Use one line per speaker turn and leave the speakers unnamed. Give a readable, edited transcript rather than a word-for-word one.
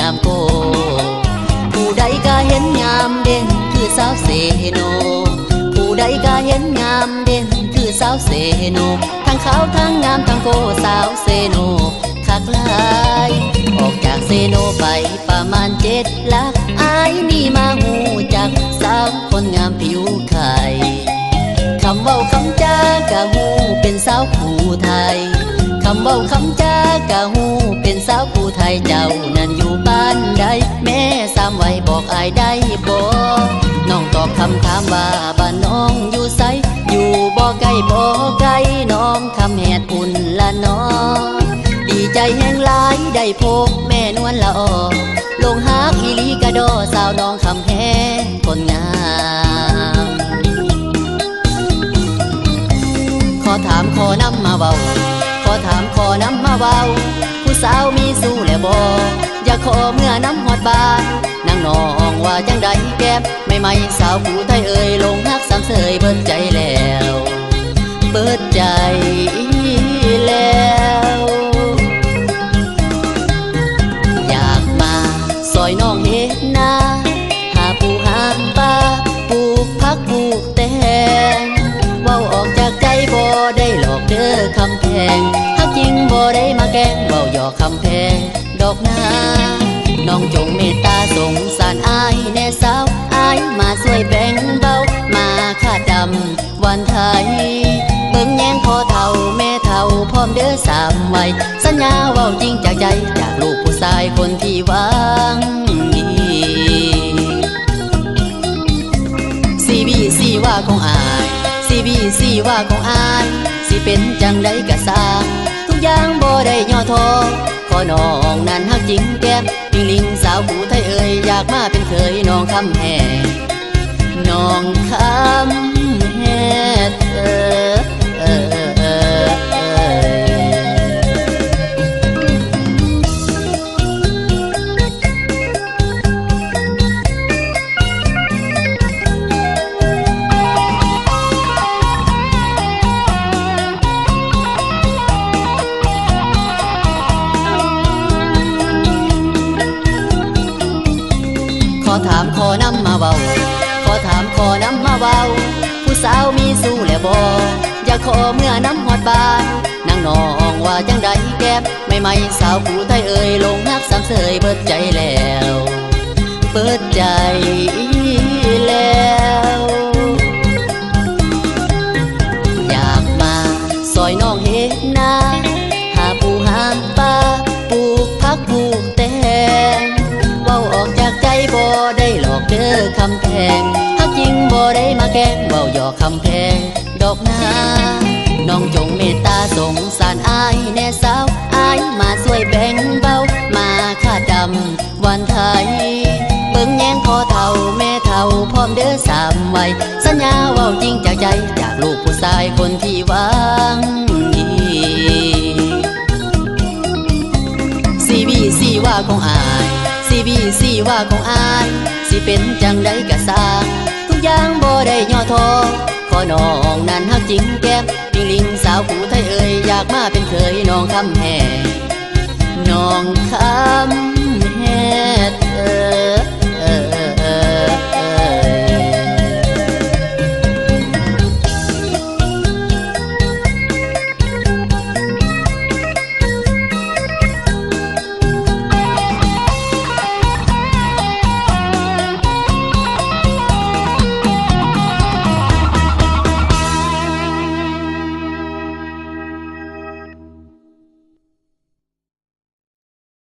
ามโกผู้ใดก็เห็นงามเด่นคือสาวเสโนผู้ใดก็เห็นงามเด่นคือสาวเสโนทั้งขาวทั้งงามทั้งโกสาวเสโนคักหลายออกจากเซโนไปประมาณ7 ลักอายนี่มาหูจากสาวคนงามผิวไข่คำเว้าคำจากะหูเป็นสาวผู้ไทยคำเว้าคำจากะหูเป็นสาวผู้ไทยเจ้านั้นอยู่บ้านใดแม่สามไว้บอกอายได้บ่น้องตอบคำถามว่าบ้านน้องอยู่ไสอยู่บ่ไกลบ่ไกลน้องคำแหดอุ่นละน้องดีใจแห่งหลายได้พบแม่นวลละออลงฮักอีลีกะดอสาวน้องคำแพงคนงามขอถามขอนำมาเว้าขอถามขอนำมาเว้าผู้สาวมีสู้แล้วบ่อย่าขอเมื่อนำฮอดบ้านนางน้องว่าจังใดแก้มไม่สาวผู้ไทยเอ่ยลงฮักสามเสยเบิดใจแล้วเบิดใจแล้วอยากมาซอยน้องเฮ็ดนาหาปูหาปลาปลูกผักปลูกแตงเว้าออกจากใจบ่ได้หลอกเด้อคำแพงฮักจริงบ่ได้มาแกล้งเว้าหยอกคำแพงดอกนาน้องจงเมตตาสงสารอายแน่สาวอายมาช่วยแบ่งเบามาค่าดำวันไทยเบิ่งแยงพ่อเฒ่าแม่เฒ่าพร้อมเด้อสามวัยสัญญาเว้าจริงจากใจจากลูกผู้ชายคนที่หวังดีซีบีซีว่าของอายซีบีซีว่าของอายสิเป็นจังใดกะสร้างทุกอย่างบ่ได้ย่อท้อขอน้องนั้นฮักจริงแก้มปิงลิงสาวผู้ไทยเอ่ยอยากมาเป็นเคยน้องคำแห่น้องคำแห่ขอถามขอนำมาเว้าขอถามขอนำมาเว้าผู้สาวมีสู้แล้วบ่อย่าขอเมื่อนำฮอดบ้านนางน้องว่าจังใดแก้มไม่สาวผู้ไทยเอ่ยลงฮักสามเสยเบิดใจแล้วเบิดใจแล้วอยากมาซอยน้องเฮ็ดนาหาปูหาปลาปลูกผักปลูกแตงเว้าออกจากใจบ่ได้หลอกเด้อคำแพงฮักจริงบ่ได้มาแกล้งเว้าหยอกคำแพงดอกนาน้องจงเมตตาสงสารอายแน่สาวอายมาช่วยแบ่งเบามาค่าดำวันไทยเบิ่งแยงพ่อเฒ่าแม่เฒ่าพร้อมเด้อสามวัยสัญญาเว้าจริงจากใจจากลูกผู้ชายคนที่หวังดีซีบีซีว่าของอายซีบีซีว่าของอายสิเป็นจังใดกะสร้างทุกอย่างบ่ได้ย่อท้อขอน้องนั้นฮักจริงแก้มปิงลิงสาวผู้ไทยเอ่ยอยากมาเป็นเคยน้องคำแห่น้องคำ